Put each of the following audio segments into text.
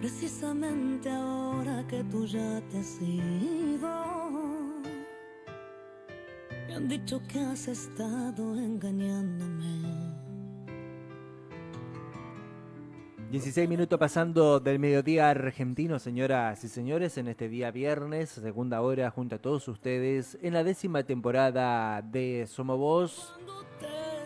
precisamente ahora que tú ya te has ido. Me han dicho que has estado engañándome. 16 minutos pasando del mediodía argentino, señoras y señores, en este día viernes, segunda hora, junto a todos ustedes, en la 10ª temporada de Somos Voz.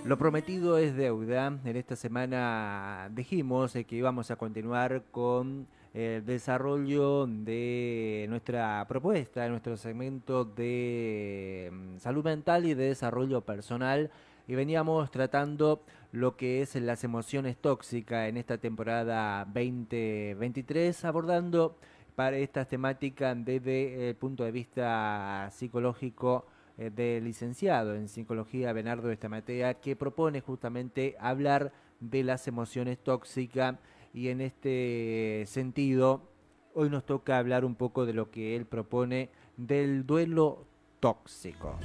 Lo prometido es deuda. En esta semana dijimos que íbamos a continuar con el desarrollo de nuestra propuesta, de nuestro segmento de salud mental y de desarrollo personal. Y veníamos tratando lo que es las emociones tóxicas en esta temporada 2023, abordando para estas temáticas desde el punto de vista psicológico de licenciado en psicología Bernardo Estamatea, que propone justamente hablar de las emociones tóxicas, y en este sentido hoy nos toca hablar un poco de lo que él propone del duelo tóxico.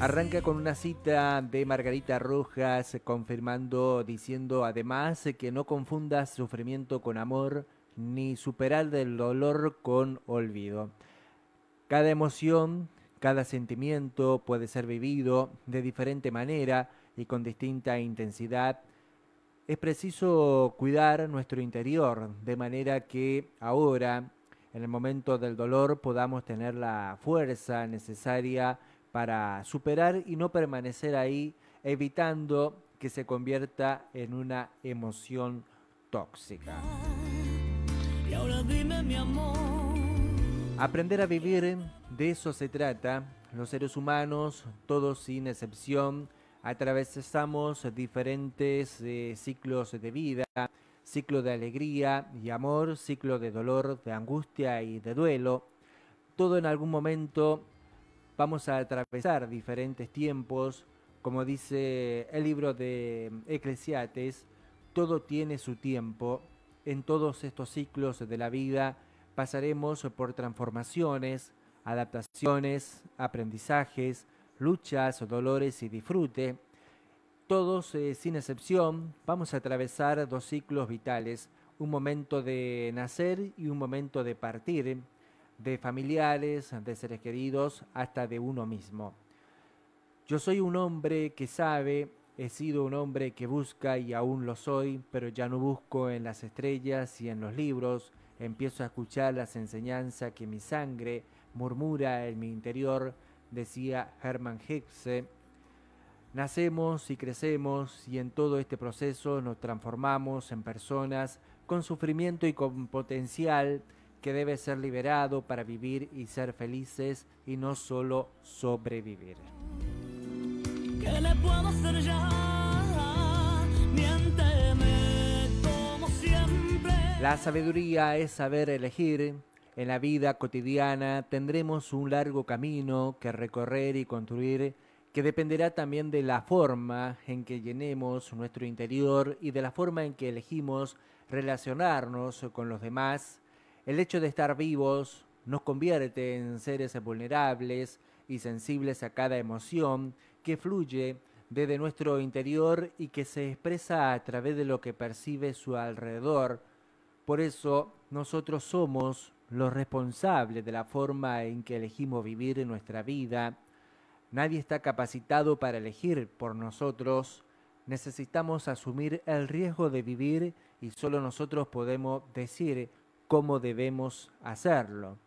Arranca con una cita de Margarita Rojas confirmando, diciendo además que no confundas sufrimiento con amor, ni superar del dolor con olvido. Cada emoción, cada sentimiento puede ser vivido de diferente manera y con distinta intensidad. Es preciso cuidar nuestro interior de manera que ahora, en el momento del dolor, podamos tener la fuerza necesaria para superar y no permanecer ahí, evitando que se convierta en una emoción tóxica. Y ahora dime, mi amor. Aprender a vivir, de eso se trata. Los seres humanos, todos sin excepción, atravesamos diferentes ciclos de vida, ciclo de alegría y amor, ciclo de dolor, de angustia y de duelo. Todo en algún momento vamos a atravesar diferentes tiempos, como dice el libro de Eclesiastés, todo tiene su tiempo. En todos estos ciclos de la vida pasaremos por transformaciones, adaptaciones, aprendizajes, luchas, dolores y disfrute. Todos, sin excepción, vamos a atravesar dos ciclos vitales, un momento de nacer y un momento de partir, de familiares, de seres queridos, hasta de uno mismo. Yo soy un hombre que sabe, he sido un hombre que busca y aún lo soy, pero ya no busco en las estrellas y en los libros, empiezo a escuchar las enseñanzas que mi sangre murmura en mi interior, decía Hermann Hesse. Nacemos y crecemos y en todo este proceso nos transformamos en personas con sufrimiento y con potencial que debe ser liberado para vivir y ser felices y no solo sobrevivir. ¿Qué le puedo hacer ya? Miénteme como siempre. La sabiduría es saber elegir. En la vida cotidiana tendremos un largo camino que recorrer y construir, que dependerá también de la forma en que llenemos nuestro interior y de la forma en que elegimos relacionarnos con los demás. El hecho de estar vivos nos convierte en seres vulnerables y sensibles a cada emoción que fluye desde nuestro interior y que se expresa a través de lo que percibe su alrededor. Por eso nosotros somos los responsables de la forma en que elegimos vivir nuestra vida. Nadie está capacitado para elegir por nosotros. Necesitamos asumir el riesgo de vivir y solo nosotros podemos decir cómo debemos hacerlo.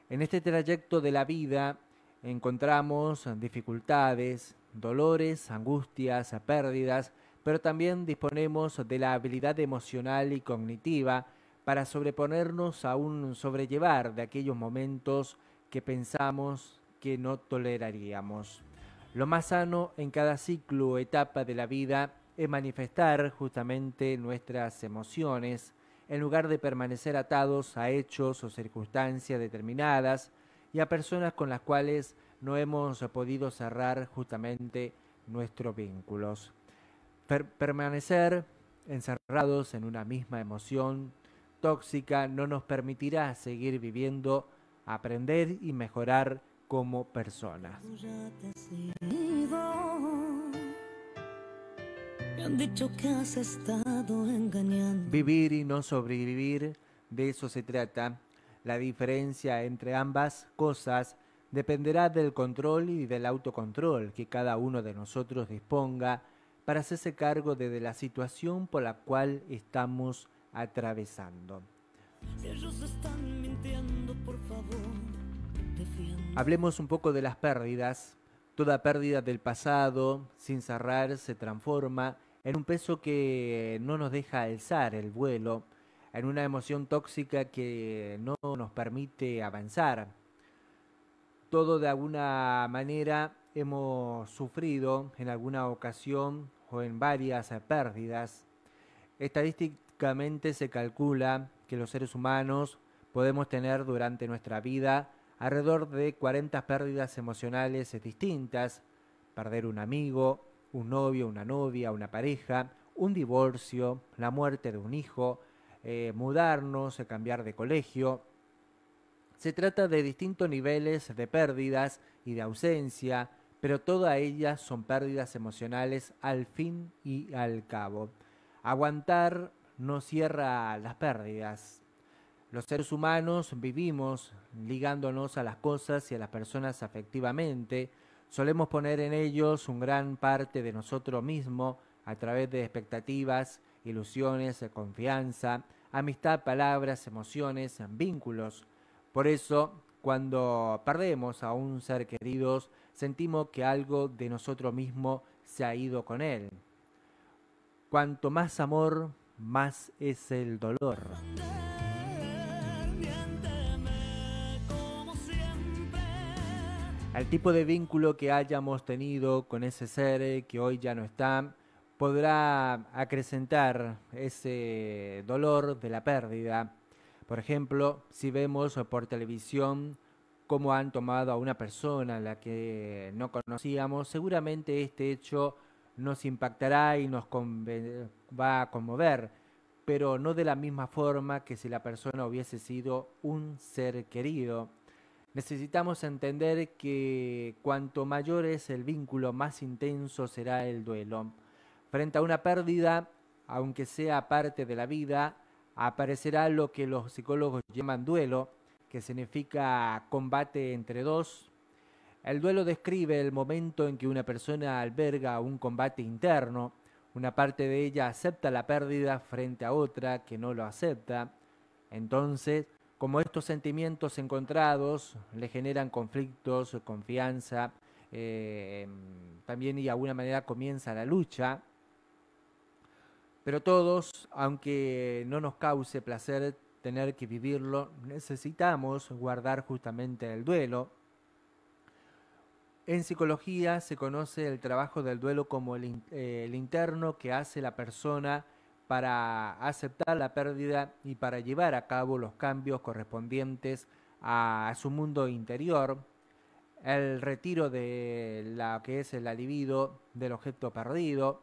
En este trayecto de la vida encontramos dificultades, dolores, angustias, pérdidas, pero también disponemos de la habilidad emocional y cognitiva para sobreponernos a un sobrellevar de aquellos momentos que pensamos que no toleraríamos. Lo más sano en cada ciclo o etapa de la vida es manifestar justamente nuestras emociones, en lugar de permanecer atados a hechos o circunstancias determinadas y a personas con las cuales no hemos podido cerrar justamente nuestros vínculos. Permanecer encerrados en una misma emoción tóxica no nos permitirá seguir viviendo, aprender y mejorar como personas. Me han dicho que has estado engañando. Vivir y no sobrevivir, de eso se trata. La diferencia entre ambas cosas dependerá del control y del autocontrol que cada uno de nosotros disponga para hacerse cargo de la situación por la cual estamos atravesando. Si ellos están mintiendo, por favor, defiende. Hablemos un poco de las pérdidas. Toda pérdida del pasado, sin cerrar, se transforma en un peso que no nos deja alzar el vuelo, en una emoción tóxica que no nos permite avanzar. Todo de alguna manera hemos sufrido en alguna ocasión o en varias pérdidas. Estadísticamente se calcula que los seres humanos podemos tener durante nuestra vida alrededor de 40 pérdidas emocionales distintas: perder un amigo, un novio, una novia, una pareja, un divorcio, la muerte de un hijo, mudarnos, cambiar de colegio. Se trata de distintos niveles de pérdidas y de ausencia, pero todas ellas son pérdidas emocionales al fin y al cabo. Aguantar no cierra las pérdidas. Los seres humanos vivimos ligándonos a las cosas y a las personas afectivamente. Solemos poner en ellos un gran parte de nosotros mismos a través de expectativas, ilusiones, confianza, amistad, palabras, emociones, vínculos. Por eso, cuando perdemos a un ser querido, sentimos que algo de nosotros mismos se ha ido con él. Cuanto más amor, más es el dolor. El tipo de vínculo que hayamos tenido con ese ser que hoy ya no está podrá acrecentar ese dolor de la pérdida. Por ejemplo, si vemos por televisión cómo han tomado a una persona a la que no conocíamos, seguramente este hecho nos impactará y nos va a conmover, pero no de la misma forma que si la persona hubiese sido un ser querido. Necesitamos entender que cuanto mayor es el vínculo, más intenso será el duelo. Frente a una pérdida, aunque sea parte de la vida, aparecerá lo que los psicólogos llaman duelo, que significa combate entre dos. El duelo describe el momento en que una persona alberga un combate interno. Una parte de ella acepta la pérdida frente a otra que no lo acepta. Entonces, como estos sentimientos encontrados le generan conflictos, confianza, también y de alguna manera comienza la lucha. Pero todos, aunque no nos cause placer tener que vivirlo, necesitamos guardar justamente el duelo. En psicología se conoce el trabajo del duelo como el interno que hace la persona para aceptar la pérdida y para llevar a cabo los cambios correspondientes a su mundo interior. El retiro de lo que es el libido del objeto perdido.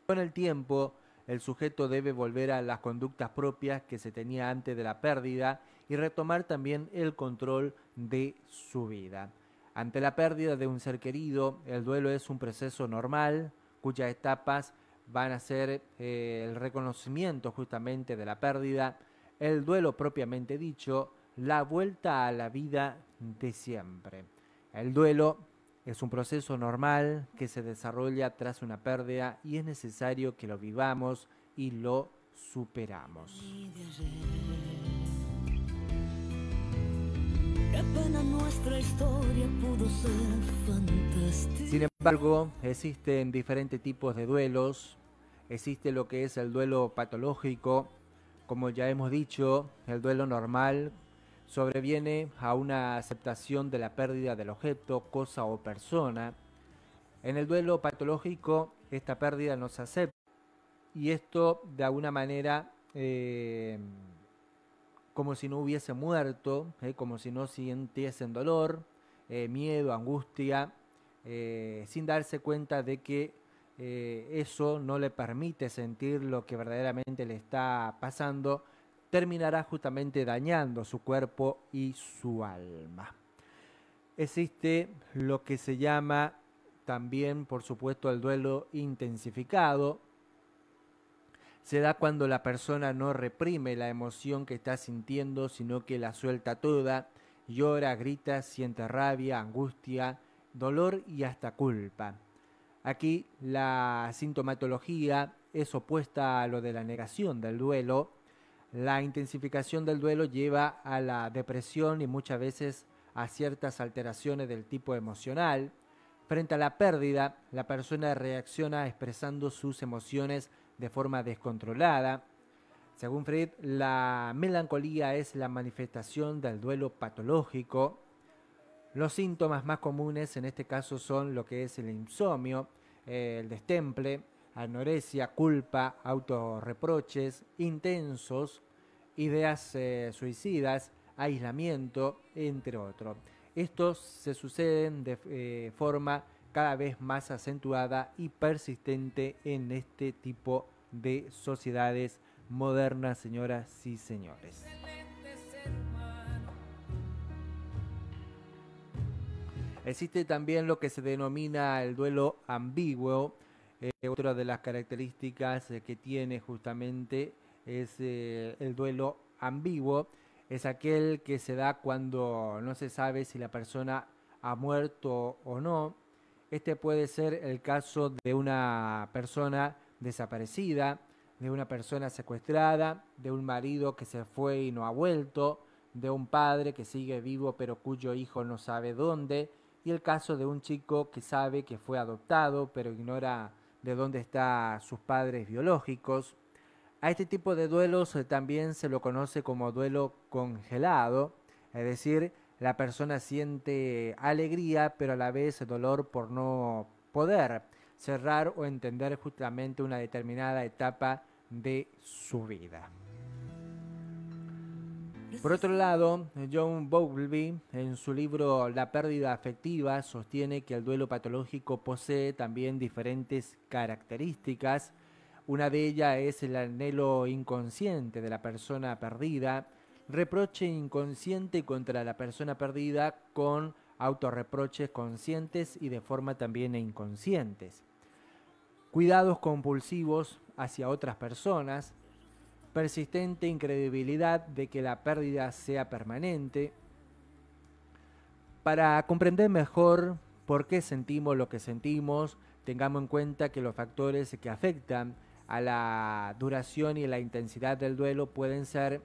Con el tiempo, el sujeto debe volver a las conductas propias que se tenía antes de la pérdida y retomar también el control de su vida. Ante la pérdida de un ser querido, el duelo es un proceso normal, cuyas etapas van a ser el reconocimiento justamente de la pérdida, el duelo propiamente dicho, la vuelta a la vida de siempre. El duelo es un proceso normal que se desarrolla tras una pérdida y es necesario que lo vivamos y lo superamos. Qué pena, nuestra historia pudo ser fantástica. Sin embargo, existen diferentes tipos de duelos. Existe lo que es el duelo patológico. Como ya hemos dicho, el duelo normal sobreviene a una aceptación de la pérdida del objeto, cosa o persona. En el duelo patológico, esta pérdida no se acepta y esto de alguna manera como si no hubiese muerto, como si no sintiesen dolor, miedo, angustia, sin darse cuenta de que eso no le permite sentir lo que verdaderamente le está pasando, terminará justamente dañando su cuerpo y su alma. Existe lo que se llama también, por supuesto, el duelo intensificado. Se da cuando la persona no reprime la emoción que está sintiendo, sino que la suelta toda, llora, grita, siente rabia, angustia, dolor y hasta culpa. Aquí la sintomatología es opuesta a lo de la negación del duelo. La intensificación del duelo lleva a la depresión y muchas veces a ciertas alteraciones del tipo emocional. Frente a la pérdida, la persona reacciona expresando sus emociones de forma descontrolada. Según Freud, la melancolía es la manifestación del duelo patológico. Los síntomas más comunes en este caso son lo que es el insomnio, el destemple, anorexia, culpa, autorreproches intensos, ideas suicidas, aislamiento, entre otros. Estos se suceden de forma cada vez más acentuada y persistente en este tipo de sociedades modernas, señoras y señores. Existe también lo que se denomina el duelo ambiguo. Otra de las características que tiene justamente es el duelo ambiguo. Es aquel que se da cuando no se sabe si la persona ha muerto o no. Este puede ser el caso de una persona desaparecida, de una persona secuestrada, de un marido que se fue y no ha vuelto, de un padre que sigue vivo pero cuyo hijo no sabe dónde, y el caso de un chico que sabe que fue adoptado pero ignora de dónde están sus padres biológicos. A este tipo de duelos también se lo conoce como duelo congelado, es decir, la persona siente alegría pero a la vez dolor por no poder cerrar o entender justamente una determinada etapa de su vida. Por otro lado, John Bowlby, en su libro La pérdida afectiva, sostiene que el duelo patológico posee también diferentes características. Una de ellas es el anhelo inconsciente de la persona perdida, reproche inconsciente contra la persona perdida con autorreproches conscientes y de forma también inconscientes. Cuidados compulsivos hacia otras personas, persistente incredibilidad de que la pérdida sea permanente. Para comprender mejor por qué sentimos lo que sentimos, tengamos en cuenta que los factores que afectan a la duración y la intensidad del duelo pueden ser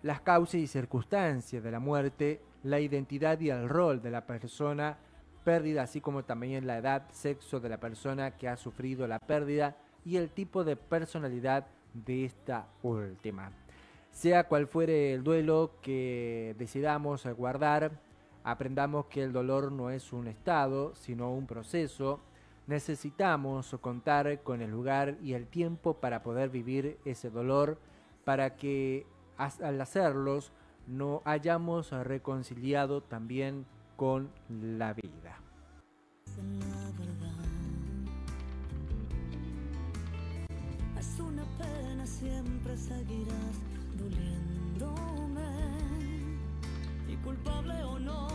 las causas y circunstancias de la muerte, la identidad y el rol de la persona pérdida, así como también la edad, sexo de la persona que ha sufrido la pérdida y el tipo de personalidad de esta última. Sea cual fuere el duelo que decidamos guardar, aprendamos que el dolor no es un estado, sino un proceso. Necesitamos contar con el lugar y el tiempo para poder vivir ese dolor, para que al hacerlos no hayamos reconciliado también con la vida. Es una pena, siempre seguirás doliéndome, y culpable o no,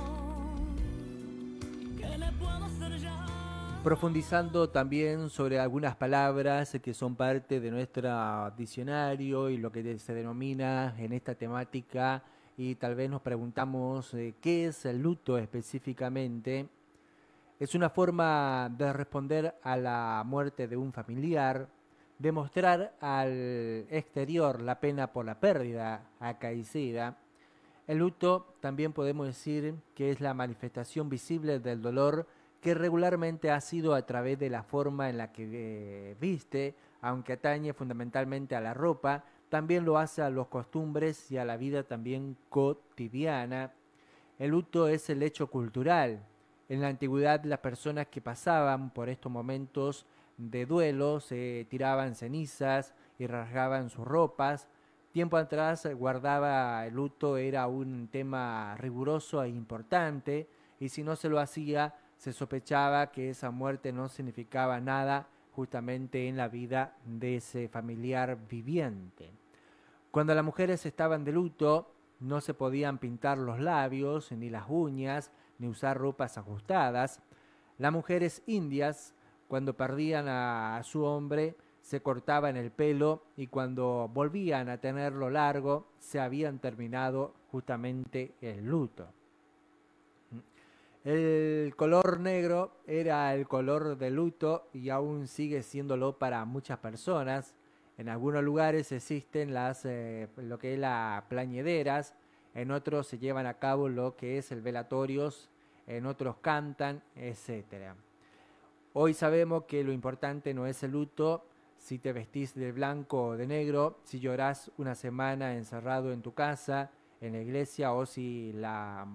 ¿qué le puedo hacer ya? Profundizando también sobre algunas palabras que son parte de nuestro diccionario y lo que se denomina en esta temática, y tal vez nos preguntamos qué es el luto específicamente. Es una forma de responder a la muerte de un familiar, demostrar al exterior la pena por la pérdida acaecida. El luto también podemos decir que es la manifestación visible del dolor que regularmente ha sido a través de la forma en la que viste, aunque atañe fundamentalmente a la ropa, también lo hace a los costumbres y a la vida también cotidiana. El luto es el hecho cultural. En la antigüedad las personas que pasaban por estos momentos de duelo se tiraban cenizas y rasgaban sus ropas. Tiempo atrás guardaba el luto, era un tema riguroso e importante, y si no se lo hacía, se sospechaba que esa muerte no significaba nada justamente en la vida de ese familiar viviente. Cuando las mujeres estaban de luto, no se podían pintar los labios, ni las uñas, ni usar ropas ajustadas. Las mujeres indias, cuando perdían a su hombre, se cortaban el pelo y cuando volvían a tenerlo largo, se habían terminado justamente el luto. El color negro era el color de luto y aún sigue siéndolo para muchas personas. En algunos lugares existen lo que es las plañideras, en otros se llevan a cabo lo que es el velatorios, en otros cantan, etcétera. Hoy sabemos que lo importante no es el luto, si te vestís de blanco o de negro, si llorás una semana encerrado en tu casa, en la iglesia, o si le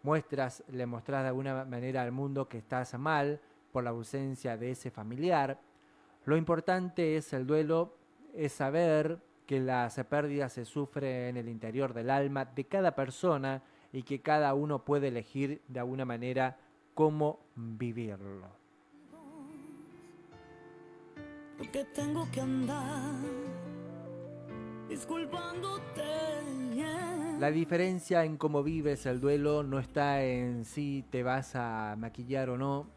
mostrás de alguna manera al mundo que estás mal por la ausencia de ese familiar. Lo importante es el duelo, es saber que las pérdidas se sufren en el interior del alma de cada persona y que cada uno puede elegir de alguna manera cómo vivirlo. Porque tengo que andar disculpándote. La diferencia en cómo vives el duelo no está en si te vas a maquillar o no,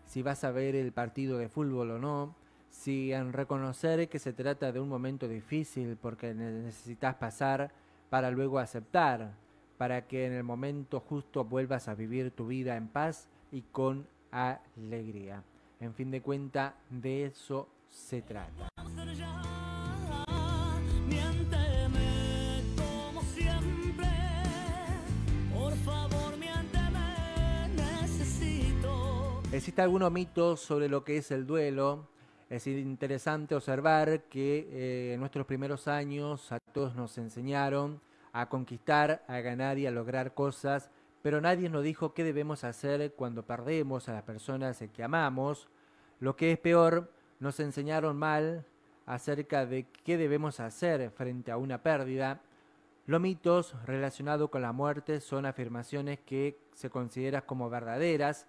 si vas a ver el partido de fútbol o no, si en reconocer que se trata de un momento difícil porque necesitas pasar para luego aceptar, para que en el momento justo vuelvas a vivir tu vida en paz y con alegría. En fin de cuentas, de eso se trata. ¿Existe algún mito sobre lo que es el duelo? Es interesante observar que en nuestros primeros años a todos nos enseñaron a conquistar, a ganar y a lograr cosas, pero nadie nos dijo qué debemos hacer cuando perdemos a las personas que amamos. Lo que es peor, nos enseñaron mal acerca de qué debemos hacer frente a una pérdida. Los mitos relacionados con la muerte son afirmaciones que se consideran como verdaderas,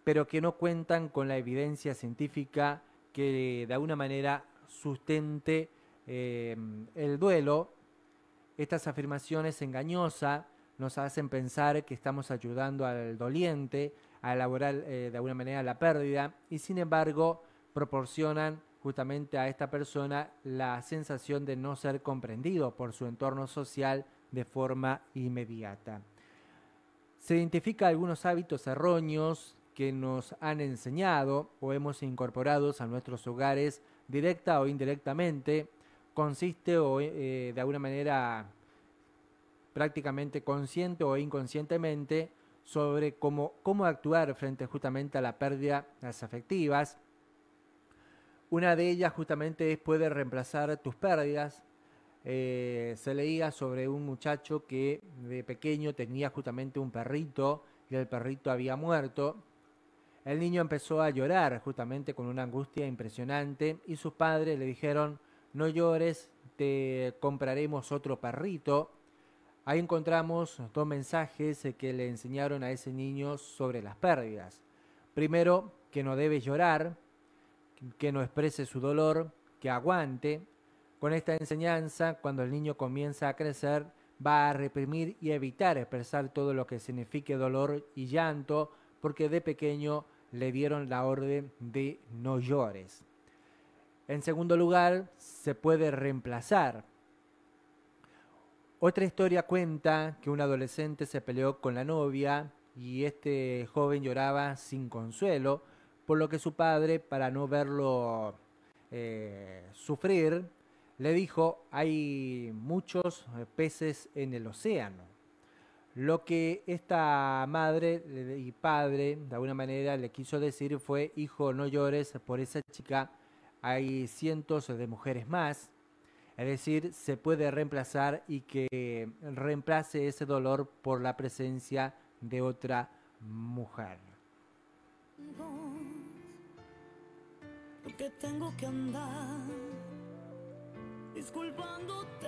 pero que no cuentan con la evidencia científica que de alguna manera sustente el duelo. Estas afirmaciones engañosas nos hacen pensar que estamos ayudando al doliente a elaborar de alguna manera la pérdida y sin embargo proporcionan justamente a esta persona la sensación de no ser comprendido por su entorno social de forma inmediata. Se identifican algunos hábitos erróneos que nos han enseñado o hemos incorporado a nuestros hogares directa o indirectamente. Consiste de alguna manera prácticamente consciente o inconscientemente sobre cómo actuar frente justamente a la pérdida las afectivas. Una de ellas justamente es puede reemplazar tus pérdidas. Se leía sobre un muchacho que de pequeño tenía justamente un perrito y el perrito había muerto. El niño empezó a llorar justamente con una angustia impresionante y sus padres le dijeron: no llores, te compraremos otro perrito. Ahí encontramos dos mensajes que le enseñaron a ese niño sobre las pérdidas. Primero, que no debe llorar, que no exprese su dolor, que aguante. Con esta enseñanza, cuando el niño comienza a crecer, va a reprimir y evitar expresar todo lo que signifique dolor y llanto, porque de pequeño le dieron la orden de no llores. En segundo lugar, se puede reemplazar. Otra historia cuenta que un adolescente se peleó con la novia y este joven lloraba sin consuelo, por lo que su padre, para no verlo sufrir, le dijo: hay muchos peces en el océano. Lo que esta madre y padre de alguna manera le quiso decir fue: hijo, no llores por esa chica, hay cientos de mujeres más. Es decir, se puede reemplazar y que reemplace ese dolor por la presencia de otra mujer. Porque tengo que andar disculpándote.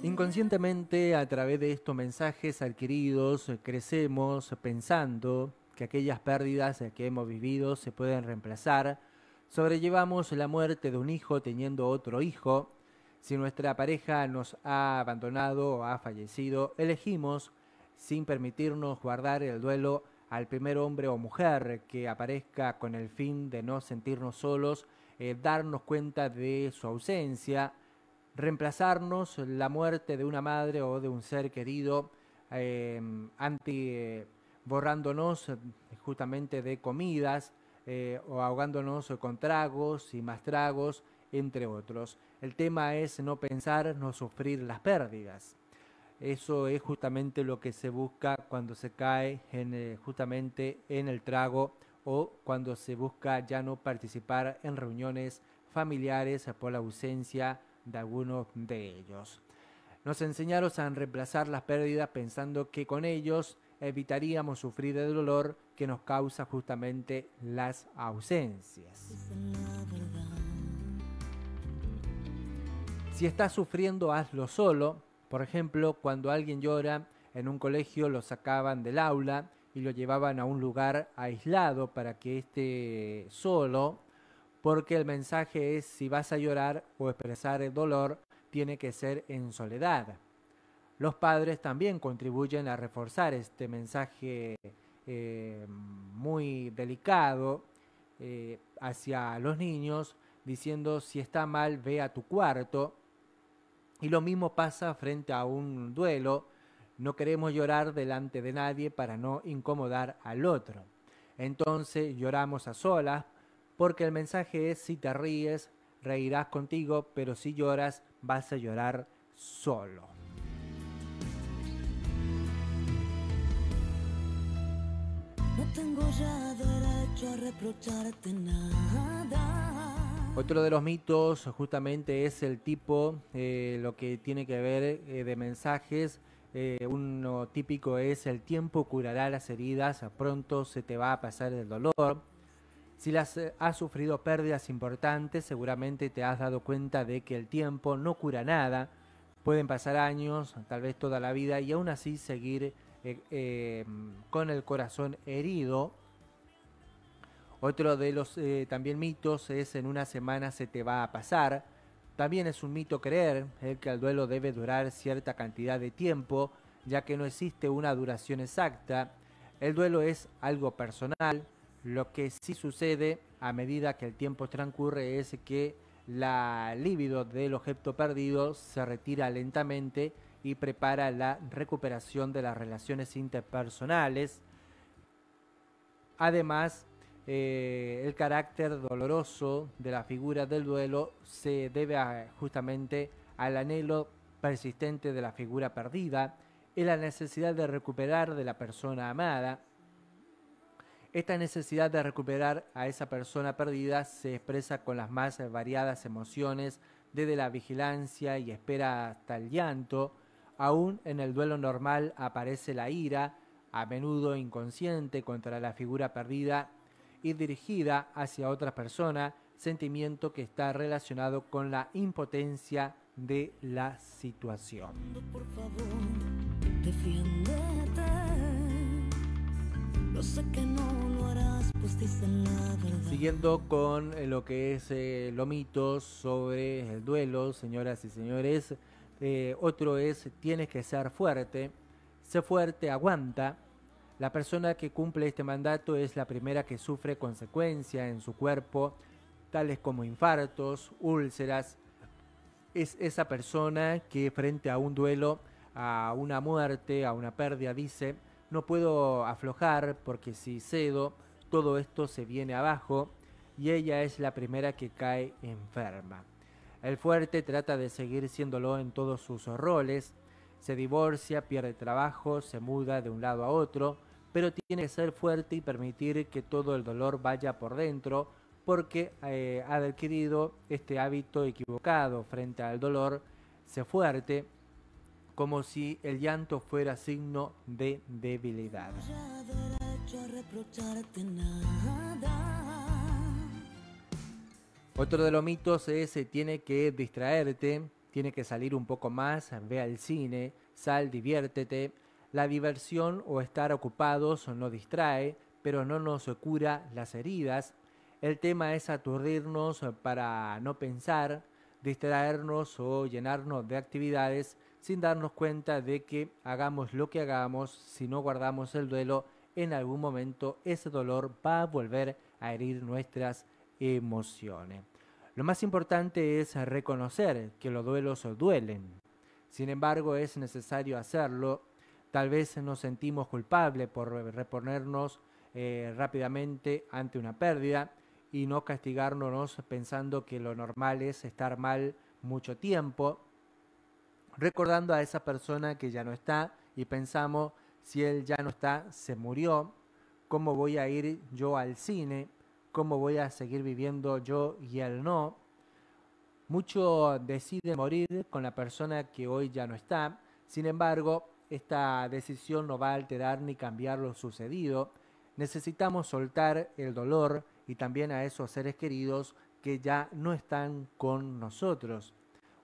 Inconscientemente, a través de estos mensajes adquiridos, crecemos pensando que aquellas pérdidas que hemos vivido se pueden reemplazar. Sobrellevamos la muerte de un hijo teniendo otro hijo. Si nuestra pareja nos ha abandonado o ha fallecido, elegimos, sin permitirnos guardar el duelo, al primer hombre o mujer que aparezca con el fin de no sentirnos solos, darnos cuenta de su ausencia, reemplazarnos la muerte de una madre o de un ser querido, eh, borrándonos justamente de comidas o ahogándonos con tragos y más tragos, entre otros. El tema es no pensar, no sufrir las pérdidas. Eso es justamente lo que se busca cuando se cae justamente en el trago o cuando se busca ya no participar en reuniones familiares por la ausencia de algunos de ellos. Nos enseñaron a reemplazar las pérdidas pensando que con ellos evitaríamos sufrir el dolor que nos causa justamente las ausencias. Si estás sufriendo, hazlo solo. Por ejemplo, cuando alguien llora en un colegio, lo sacaban del aula y lo llevaban a un lugar aislado para que esté solo, porque el mensaje es: si vas a llorar o expresar el dolor, tiene que ser en soledad. Los padres también contribuyen a reforzar este mensaje muy delicado hacia los niños, diciendo: si está mal, ve a tu cuarto. Y lo mismo pasa frente a un duelo. No queremos llorar delante de nadie para no incomodar al otro. Entonces lloramos a solas, porque el mensaje es: si te ríes, reirás contigo, pero si lloras, vas a llorar solo. No tengo ya derecho a reprocharte nada. Otro de los mitos justamente es el tipo, lo que tiene que ver de mensajes. Uno típico es: el tiempo curará las heridas, pronto se te va a pasar el dolor. Si has sufrido pérdidas importantes, seguramente te has dado cuenta de que el tiempo no cura nada. Pueden pasar años, tal vez toda la vida, y aún así seguir con el corazón herido. Otro de los también mitos es: en una semana se te va a pasar. También es un mito creer que el duelo debe durar cierta cantidad de tiempo, ya que no existe una duración exacta. El duelo es algo personal. Lo que sí sucede a medida que el tiempo transcurre es que la libido del objeto perdido se retira lentamente y prepara la recuperación de las relaciones interpersonales. Además, el carácter doloroso de la figura del duelo se debe justamente al anhelo persistente de la figura perdida y la necesidad de recuperar de la persona amada. Esta necesidad de recuperar a esa persona perdida se expresa con las más variadas emociones, desde la vigilancia y espera hasta el llanto. Aún en el duelo normal aparece la ira, a menudo inconsciente, contra la figura perdida y dirigida hacia otra persona, sentimiento que está relacionado con la impotencia de la situación. Por favor, defiéndete. Yo sé que no lo harás, pues dicen la verdad. Siguiendo con lo que es los mitos sobre el duelo, señoras y señores, otro es: tienes que ser fuerte. Sé fuerte, aguanta. La persona que cumple este mandato es la primera que sufre consecuencias en su cuerpo, tales como infartos, úlceras. Es esa persona que frente a un duelo, a una muerte, a una pérdida, dice: no puedo aflojar porque si cedo, todo esto se viene abajo, y ella es la primera que cae enferma. El fuerte trata de seguir siéndolo en todos sus roles. Se divorcia, pierde trabajo, se muda de un lado a otro, pero tiene que ser fuerte y permitir que todo el dolor vaya por dentro, porque ha adquirido este hábito equivocado frente al dolor. Sé fuerte, como si el llanto fuera signo de debilidad. Otro de los mitos es: tiene que distraerte, tiene que salir un poco más, ve al cine, sal, diviértete. La diversión o estar ocupados nos distrae, pero no nos cura las heridas. El tema es aturdirnos para no pensar, distraernos o llenarnos de actividades sin darnos cuenta de que hagamos lo que hagamos, si no guardamos el duelo, en algún momento ese dolor va a volver a herir nuestras emociones. Lo más importante es reconocer que los duelos duelen. Sin embargo, es necesario hacerlo. Tal vez nos sentimos culpables por reponernos rápidamente ante una pérdida y no castigarnos pensando que lo normal es estar mal mucho tiempo, recordando a esa persona que ya no está y pensamos, si él ya no está, se murió, ¿cómo voy a ir yo al cine? ¿Cómo voy a seguir viviendo yo y él no? Muchos deciden morir con la persona que hoy ya no está. Sin embargo, esta decisión no va a alterar ni cambiar lo sucedido. Necesitamos soltar el dolor y también a esos seres queridos que ya no están con nosotros.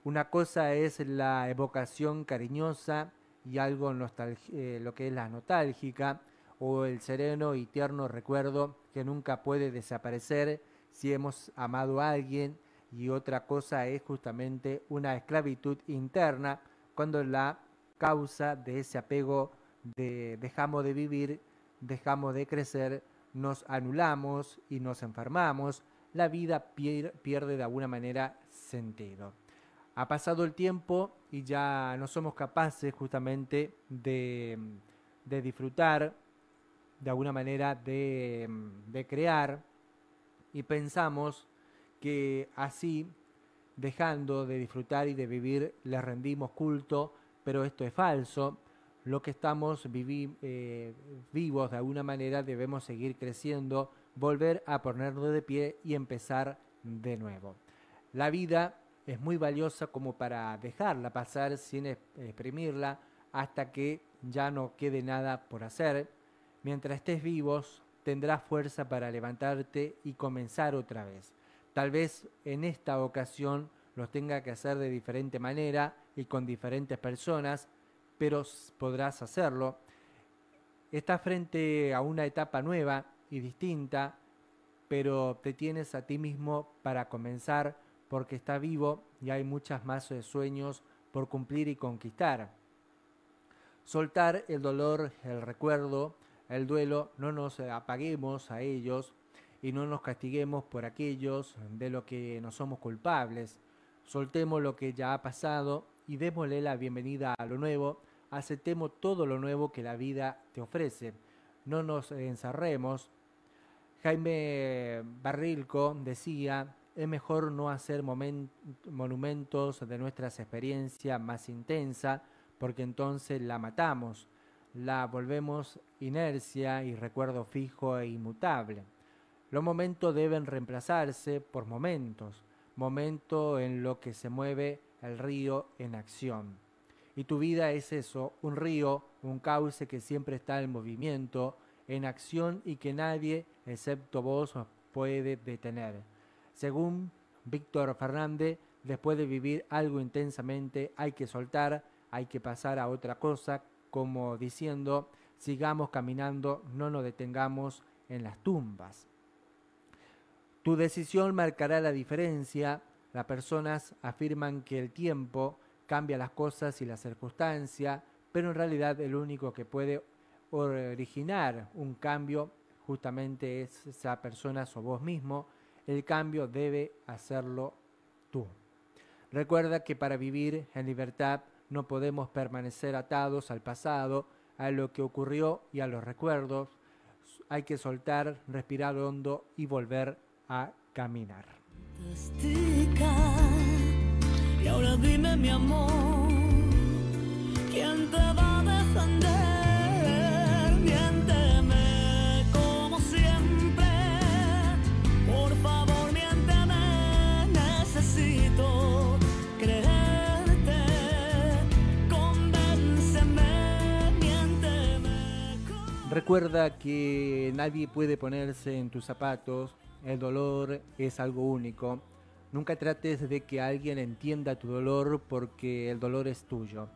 Una cosa es la evocación cariñosa y algo lo que es la nostálgica, o el sereno y tierno recuerdo que nunca puede desaparecer si hemos amado a alguien, y otra cosa es justamente una esclavitud interna cuando la causa de ese apego dejamos de vivir, dejamos de crecer, nos anulamos y nos enfermamos, la vida pierde de alguna manera sentido. Ha pasado el tiempo y ya no somos capaces justamente de disfrutar, de alguna manera de crear, y pensamos que así, dejando de disfrutar y de vivir, le rendimos culto, pero esto es falso. Lo que estamos vivos de alguna manera debemos seguir creciendo, volver a ponernos de pie y empezar de nuevo. La vida es muy valiosa como para dejarla pasar sin exprimirla hasta que ya no quede nada por hacer. Mientras estés vivos, tendrás fuerza para levantarte y comenzar otra vez. Tal vez en esta ocasión los tenga que hacer de diferente manera y con diferentes personas, pero podrás hacerlo. Estás frente a una etapa nueva y distinta, pero te tienes a ti mismo para comenzar, porque está vivo y hay muchas más sueños por cumplir y conquistar. Soltar el dolor, el recuerdo, el duelo, no nos apaguemos a ellos y no nos castiguemos por aquellos de lo que no somos culpables. Soltemos lo que ya ha pasado y démosle la bienvenida a lo nuevo. Aceptemos todo lo nuevo que la vida te ofrece. No nos encerremos. Jaime Barrilco decía: es mejor no hacer monumentos de nuestras experiencias más intensa, porque entonces la matamos, la volvemos inercia y recuerdo fijo e inmutable. Los momentos deben reemplazarse por momento en lo que se mueve el río en acción. Y tu vida es eso, un río, un cauce que siempre está en movimiento, en acción, y que nadie, excepto vos, puede detener. Según Víctor Fernández, después de vivir algo intensamente, hay que soltar, hay que pasar a otra cosa, como diciendo: sigamos caminando, no nos detengamos en las tumbas. Tu decisión marcará la diferencia. Las personas afirman que el tiempo cambia las cosas y las circunstancias, pero en realidad el único que puede originar un cambio justamente es esa persona o vos mismo. El cambio debe hacerlo tú. Recuerda que para vivir en libertad no podemos permanecer atados al pasado, a lo que ocurrió y a los recuerdos. Hay que soltar, respirar hondo y volver a caminar. Y ahora dime, mi amor, ¿quién te va a defender? Miénteme como siempre, por favor, miénteme, necesito creerte, convénceme, miénteme. Recuerda que nadie puede ponerse en tus zapatos. El dolor es algo único. Nunca trates de que alguien entienda tu dolor, porque el dolor es tuyo.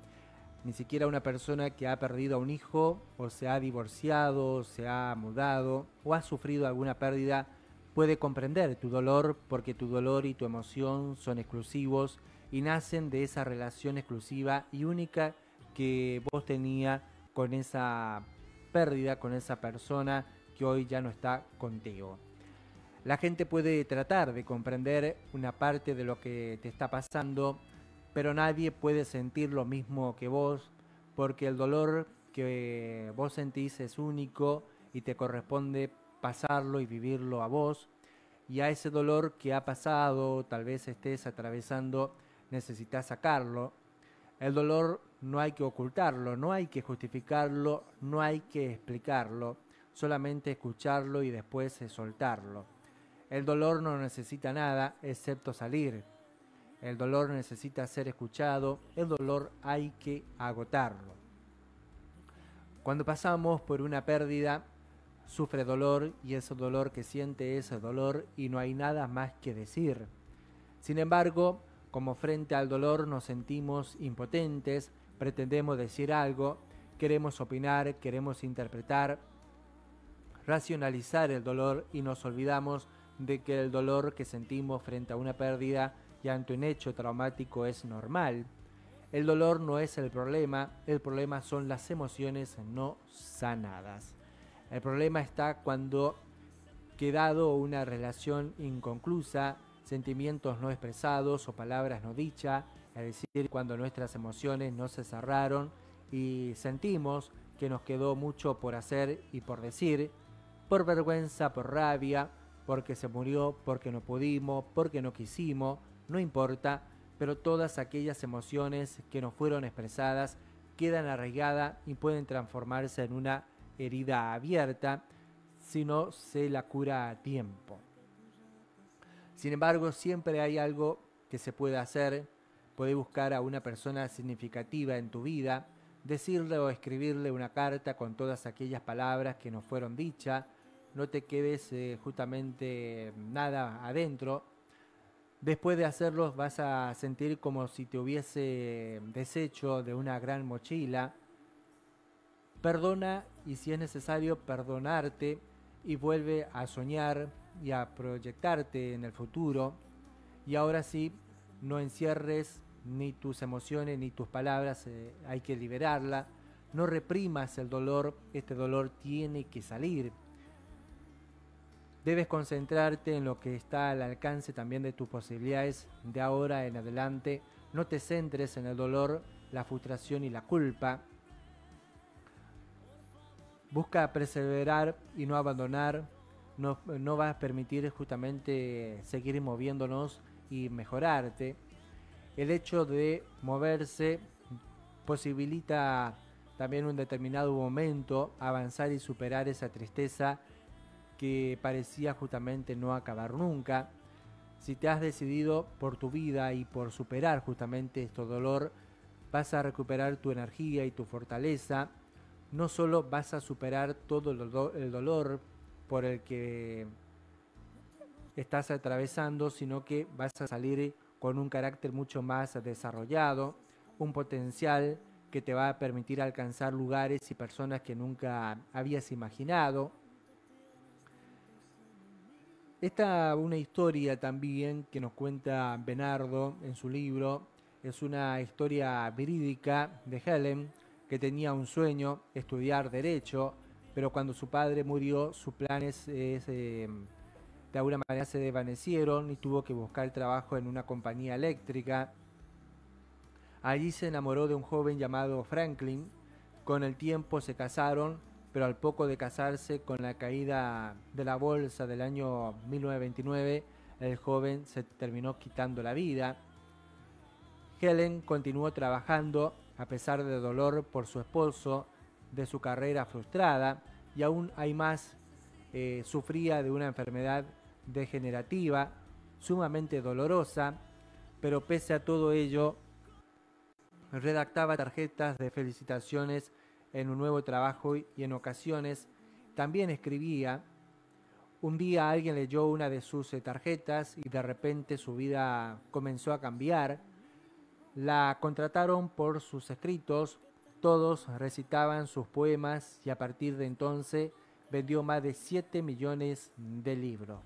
Ni siquiera una persona que ha perdido a un hijo, o se ha divorciado, se ha mudado, o ha sufrido alguna pérdida, puede comprender tu dolor, porque tu dolor y tu emoción son exclusivos y nacen de esa relación exclusiva y única que vos tenías con esa pérdida con esa persona que hoy ya no está contigo. La gente puede tratar de comprender una parte de lo que te está pasando, pero nadie puede sentir lo mismo que vos, porque el dolor que vos sentís es único y te corresponde pasarlo y vivirlo a vos. Y a ese dolor que ha pasado, tal vez estés atravesando, necesitas sacarlo. El dolor no hay que ocultarlo, no hay que justificarlo, no hay que explicarlo, solamente escucharlo y después soltarlo. El dolor no necesita nada excepto salir. El dolor necesita ser escuchado, el dolor hay que agotarlo. Cuando pasamos por una pérdida, sufre dolor y ese dolor que siente es dolor y no hay nada más que decir. Sin embargo, como frente al dolor nos sentimos impotentes, pretendemos decir algo, queremos opinar, queremos interpretar, racionalizar el dolor y nos olvidamos de que el dolor que sentimos frente a una pérdida y ante un hecho traumático es normal. El dolor no es el problema son las emociones no sanadas. El problema está cuando, quedado una relación inconclusa, sentimientos no expresados o palabras no dichas, es decir, cuando nuestras emociones no se cerraron y sentimos que nos quedó mucho por hacer y por decir, por vergüenza, por rabia, porque se murió, porque no pudimos, porque no quisimos, no importa, pero todas aquellas emociones que no fueron expresadas quedan arraigadas y pueden transformarse en una herida abierta si no se la cura a tiempo. Sin embargo, siempre hay algo que se puede hacer. Puedes buscar a una persona significativa en tu vida, decirle o escribirle una carta con todas aquellas palabras que no fueron dichas. No te quedes justamente nada adentro. Después de hacerlo vas a sentir como si te hubiese deshecho de una gran mochila. Perdona y si es necesario perdonarte y vuelve a soñar y a proyectarte en el futuro. Y ahora sí, no encierres ni tus emociones ni tus palabras, hay que liberarla. No reprimas el dolor, este dolor tiene que salir. Debes concentrarte en lo que está al alcance también de tus posibilidades de ahora en adelante. No te centres en el dolor, la frustración y la culpa. Busca perseverar y no abandonar. No vas a permitir justamente seguir moviéndonos y mejorarte. El hecho de moverse posibilita también un determinado momento avanzar y superar esa tristeza que parecía justamente no acabar nunca. Si te has decidido por tu vida y por superar justamente este dolor, vas a recuperar tu energía y tu fortaleza. No solo vas a superar todo el dolor por el que estás atravesando, sino que vas a salir con un carácter mucho más desarrollado, un potencial que te va a permitir alcanzar lugares y personas que nunca habías imaginado. Esta una historia también que nos cuenta Bernardo en su libro, es una historia verídica de Helen, que tenía un sueño, estudiar Derecho, pero cuando su padre murió, sus planes de alguna manera se desvanecieron y tuvo que buscar trabajo en una compañía eléctrica. Allí se enamoró de un joven llamado Franklin. Con el tiempo se casaron, pero al poco de casarse, con la caída de la bolsa del año 1929, el joven se terminó quitando la vida. Helen continuó trabajando a pesar de dolor por su esposo, de su carrera frustrada y aún hay más, sufría de una enfermedad degenerativa sumamente dolorosa, pero pese a todo ello redactaba tarjetas de felicitaciones en un nuevo trabajo y en ocasiones también escribía. Un día alguien leyó una de sus tarjetas y de repente su vida comenzó a cambiar. La contrataron por sus escritos, todos recitaban sus poemas y a partir de entonces vendió más de 7 millones de libros.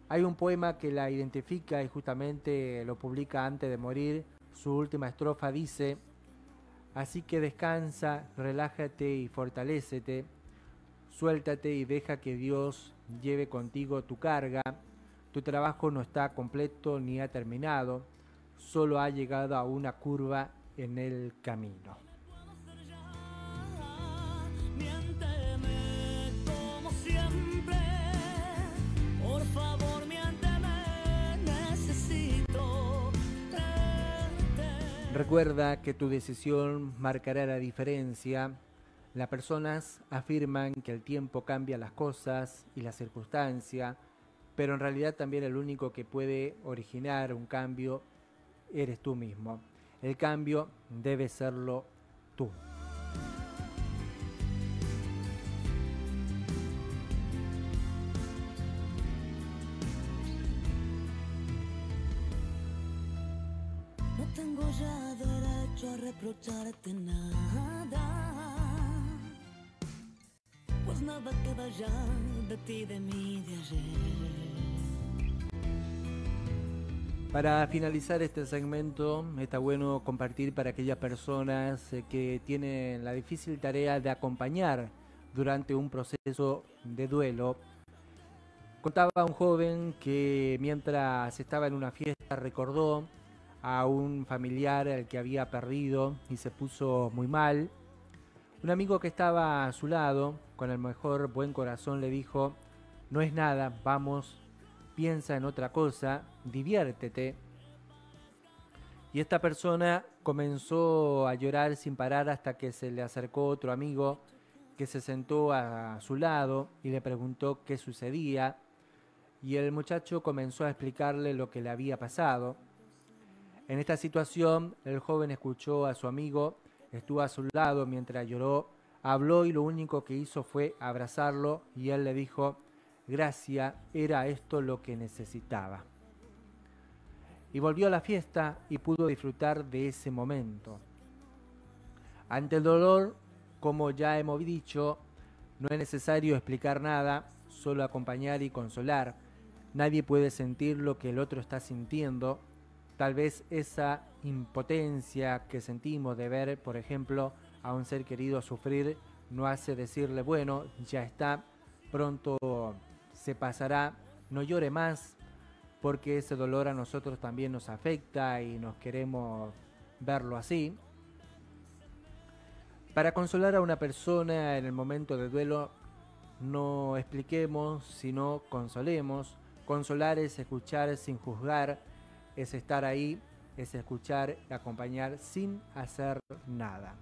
Hay un poema que la identifica y justamente lo publica antes de morir. Su última estrofa dice: así que descansa, relájate y fortalécete, Suéltate y deja que Dios lleve contigo tu carga. Tu trabajo no está completo ni ha terminado, solo ha llegado a una curva en el camino. Miénteme como siempre, por favor, miénteme, necesito verte. Recuerda que tu decisión marcará la diferencia. Las personas afirman que el tiempo cambia las cosas y la circunstancia, pero en realidad también el único que puede originar un cambio eres tú mismo. El cambio debe serlo tú. No tengo ya derecho a reprocharte nada, pues nada queda ya de ti, de mí, de ayer. Para finalizar este segmento, está bueno compartir para aquellas personas que tienen la difícil tarea de acompañar durante un proceso de duelo. Contaba un joven que mientras estaba en una fiesta recordó a un familiar al que había perdido y se puso muy mal. Un amigo que estaba a su lado, con el mejor buen corazón, le dijo: no es nada, vamos, piensa en otra cosa, diviértete. Y esta persona comenzó a llorar sin parar hasta que se le acercó otro amigo que se sentó a su lado y le preguntó qué sucedía. Y el muchacho comenzó a explicarle lo que le había pasado. En esta situación, el joven escuchó a su amigo, estuvo a su lado mientras lloró, habló y lo único que hizo fue abrazarlo y él le dijo: gracias, era esto lo que necesitaba. Y volvió a la fiesta y pudo disfrutar de ese momento. Ante el dolor, como ya hemos dicho, no es necesario explicar nada, solo acompañar y consolar. Nadie puede sentir lo que el otro está sintiendo. Tal vez esa impotencia que sentimos de ver, por ejemplo, a un ser querido sufrir, no hace decirle: bueno, ya está, pronto se pasará, no llore más, porque ese dolor a nosotros también nos afecta y nos queremos verlo así. Para consolar a una persona en el momento de duelo, no expliquemos, sino consolemos. Consolar es escuchar sin juzgar, es estar ahí, es escuchar y acompañar sin hacer nada.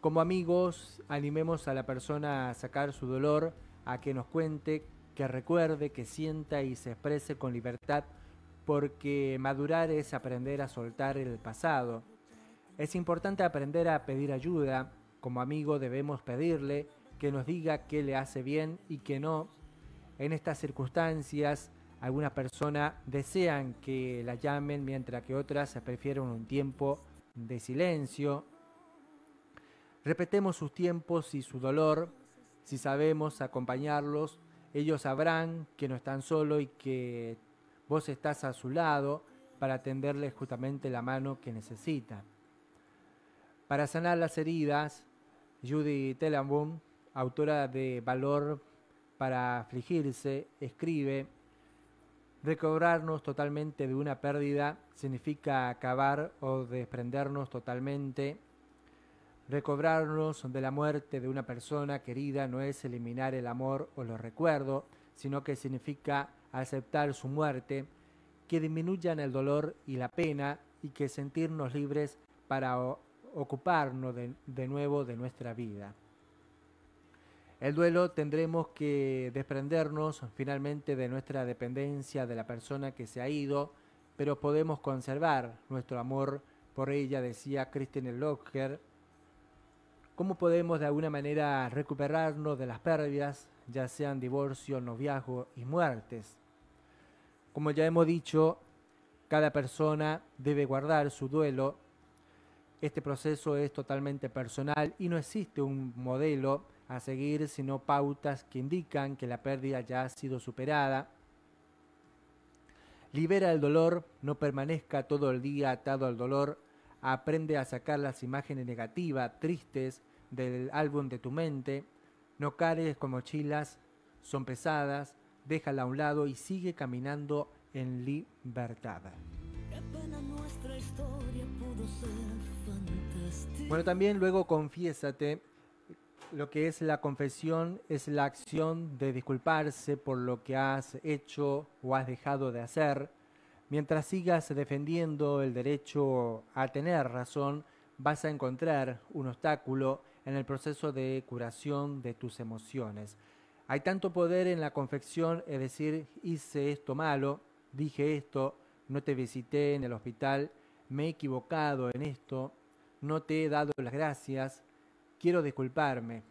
Como amigos, animemos a la persona a sacar su dolor, a que nos cuente, que recuerde, que sienta y se exprese con libertad, porque madurar es aprender a soltar el pasado. Es importante aprender a pedir ayuda. Como amigo debemos pedirle que nos diga qué le hace bien y qué no. En estas circunstancias, algunas personas desean que la llamen, mientras que otras prefieren un tiempo de silencio. Respetemos sus tiempos y su dolor. Si sabemos acompañarlos, ellos sabrán que no están solos y que vos estás a su lado para tenderles justamente la mano que necesitan. Para sanar las heridas, Judy Tellenbaum, autora de Valor para afligirse, escribe: recobrarnos totalmente de una pérdida significa acabar o desprendernos totalmente. Recobrarnos de la muerte de una persona querida no es eliminar el amor o los recuerdos, sino que significa aceptar su muerte, que disminuyan el dolor y la pena y que sentirnos libres para ocuparnos de nuevo de nuestra vida. El duelo tendremos que desprendernos finalmente de nuestra dependencia de la persona que se ha ido, pero podemos conservar nuestro amor por ella, decía Christine Locher. ¿Cómo podemos de alguna manera recuperarnos de las pérdidas, ya sean divorcio, noviazgo y muertes? Como ya hemos dicho, cada persona debe guardar su duelo. Este proceso es totalmente personal y no existe un modelo a seguir, sino pautas que indican que la pérdida ya ha sido superada. Libera el dolor, no permanezca todo el día atado al dolor. Aprende a sacar las imágenes negativas, tristes, del álbum de tu mente. No cargues con mochilas, son pesadas, déjala a un lado y sigue caminando en libertad. Qué pena nuestra historia pudo ser fantástica. Bueno, también luego confiésate. Lo que es la confesión es la acción de disculparse por lo que has hecho o has dejado de hacer. Mientras sigas defendiendo el derecho a tener razón, vas a encontrar un obstáculo en el proceso de curación de tus emociones. Hay tanto poder en la confesión, es decir, hice esto malo, dije esto, no te visité en el hospital, me he equivocado en esto, no te he dado las gracias, quiero disculparme.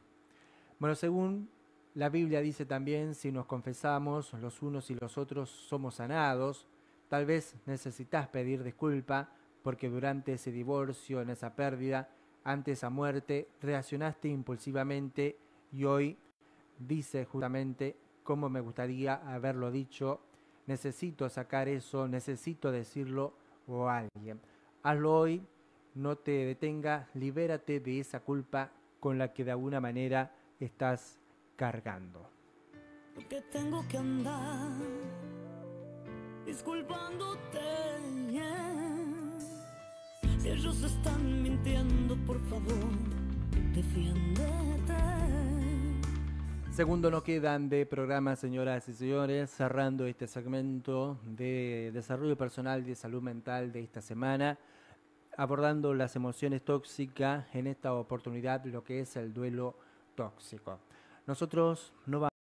Bueno, según la Biblia dice también, si nos confesamos los unos y los otros somos sanados. Tal vez necesitas pedir disculpa porque durante ese divorcio, en esa pérdida, ante esa muerte, reaccionaste impulsivamente y hoy dice justamente cómo me gustaría haberlo dicho, necesito sacar eso, necesito decirlo a alguien. Hazlo hoy, no te detengas, libérate de esa culpa con la que de alguna manera estás cargando. Porque tengo que andar disculpándote, yeah. Si ellos están mintiendo, por favor, defiéndete. Segundo no quedan de programa, señoras y señores, cerrando este segmento de desarrollo personal y de salud mental de esta semana, abordando las emociones tóxicas, en esta oportunidad lo que es el duelo tóxico. Nosotros no vamos